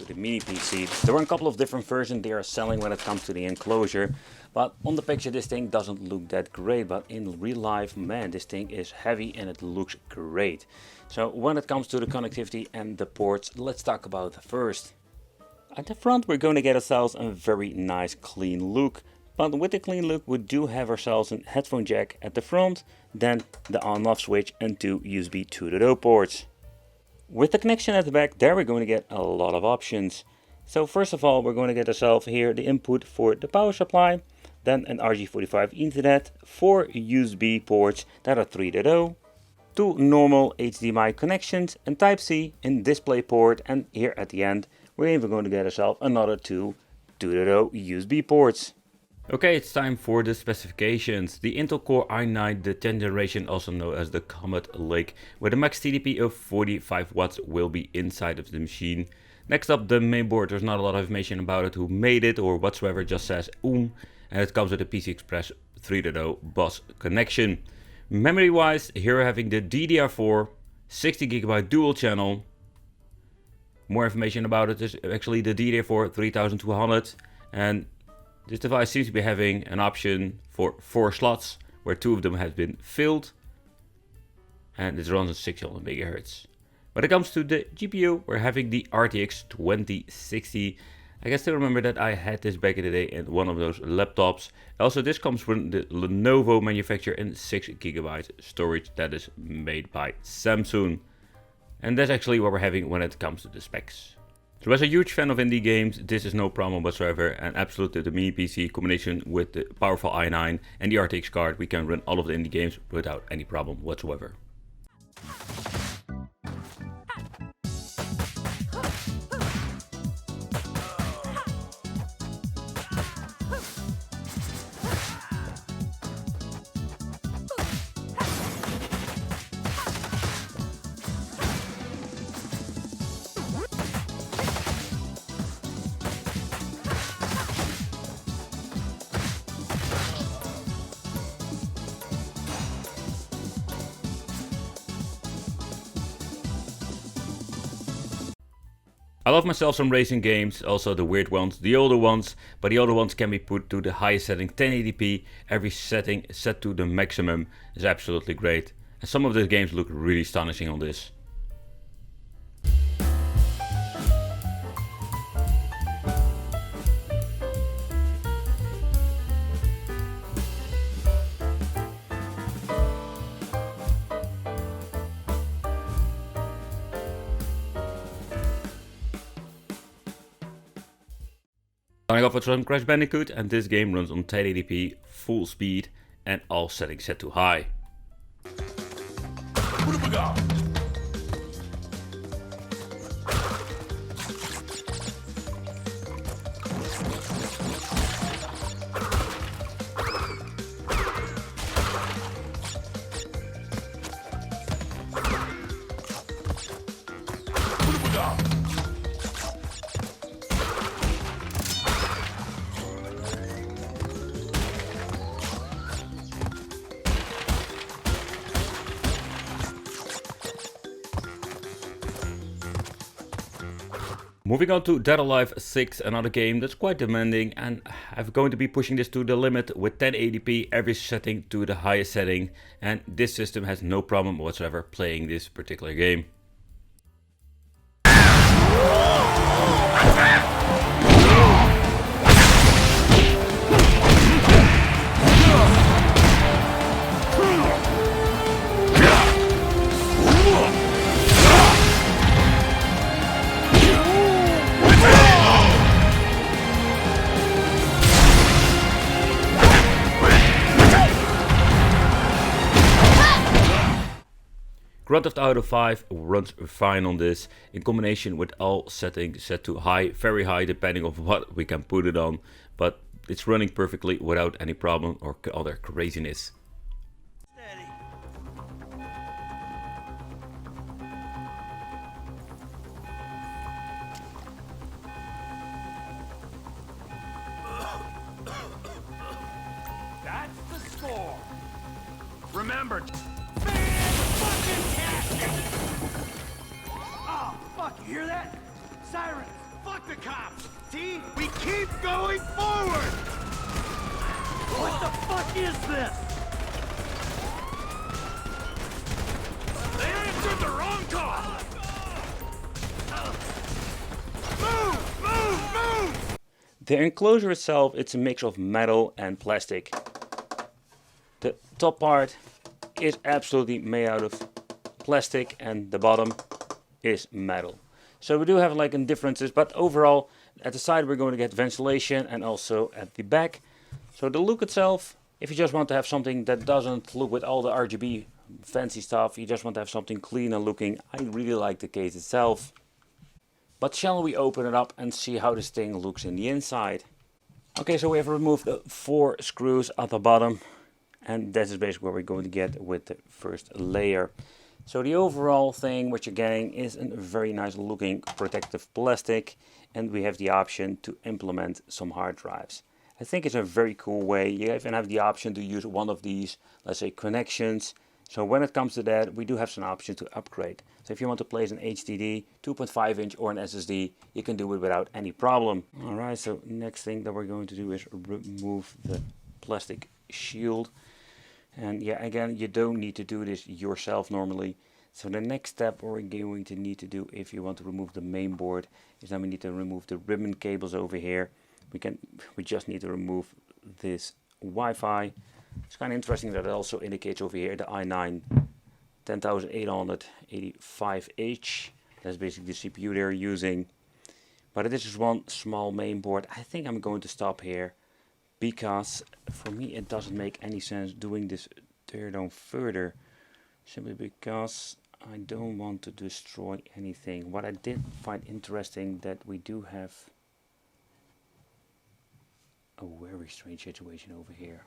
to the mini PC. There are a couple of different versions they are selling when it comes to the enclosure, but on the picture this thing doesn't look that great, but in real life, man, this thing is heavy and it looks great. So when it comes to the connectivity and the ports, let's talk about first. At the front we're going to get ourselves a very nice clean look. But with the clean look we do have ourselves a headphone jack at the front, then the on-off switch and two USB 2.0 ports. With the connection at the back, there we're going to get a lot of options. So first of all we're going to get ourselves here the input for the power supply, then an RJ45 Ethernet, 4 USB ports that are 3.0, 2 normal HDMI connections and Type-C in display port, and here at the end we're even going to get ourselves another 2 2.0 USB ports. Okay, it's time for the specifications. The Intel Core i9, the 10th generation, also known as the Comet Lake, with a max TDP of 45 watts will be inside of the machine. Next up, the mainboard. There's not a lot of information about it, who made it or whatsoever, just says and it comes with a PCI Express 3.0 bus connection. Memory wise, here we're having the DDR4 60GB dual channel. More information about it is actually the DDR4 3200, and this device seems to be having an option for 4 slots, where 2 of them have been filled, and it runs on 600 MHz. When it comes to the GPU, we're having the RTX2060. I can still remember that I had this back in the day in one of those laptops. Also, this comes from the Lenovo manufacturer and 6GB storage that is made by Samsung. And that's actually what we're having when it comes to the specs. So as a huge fan of indie games, this is no problem whatsoever, and absolutely the mini PC combination with the powerful i9 and the RTX card, we can run all of the indie games without any problem whatsoever. I love myself some racing games, also the weird ones, the older ones, but the older ones can be put to the highest setting, 1080p, every setting set to the maximum is absolutely great. And some of the games look really astonishing on this. Starting off with some Crash Bandicoot, and this game runs on 1080p, full speed, and all settings set to high. What have we got? Moving on to Dead or Alive 6, another game that's quite demanding, and I'm going to be pushing this to the limit with 1080p, every setting to the highest setting, and this system has no problem whatsoever playing this particular game. Grand Theft Auto 5 runs fine on this, in combination with all settings set to high, very high, depending on what we can put it on, but it's running perfectly without any problem or other craziness. Steady. That's the score. Remember. Oh, fuck, you hear that? Sirens, fuck Fuck the cops! See? We keep going forward! What the fuck is this? They answered the wrong call! Move! Move! Move! The enclosure itself, it's a mix of metal and plastic. The top part is absolutely made out of plastic and the bottom is metal. So we do have like differences, but overall at the side we're going to get ventilation and also at the back. So the look itself, if you just want to have something that doesn't look with all the RGB fancy stuff, you just want to have something cleaner looking, I really like the case itself. But shall we open it up and see how this thing looks in the inside? Okay, so we have removed the 4 screws at the bottom, and that is basically what we're going to get with the first layer. So the overall thing what you're getting is a very nice looking protective plastic, and we have the option to implement some hard drives. I think it's a very cool way. You even have the option to use one of these, let's say, connections. So when it comes to that, we do have some options to upgrade. So if you want to place an HDD, 2.5 inch or an SSD, you can do it without any problem. Alright, so next thing that we're going to do is remove the plastic shield. And yeah, again, you don't need to do this yourself normally. So the next step we're going to need to do if you want to remove the main board is then we need to remove the ribbon cables over here. We just need to remove this Wi-Fi. It's kind of interesting that it also indicates over here the i9 10885H. That's basically the CPU they're using. But this is one small main board. I think I'm going to stop here because for me it doesn't make any sense doing this teardown further. Simply because I don't want to destroy anything. What I did find interesting that we do have a very strange situation over here.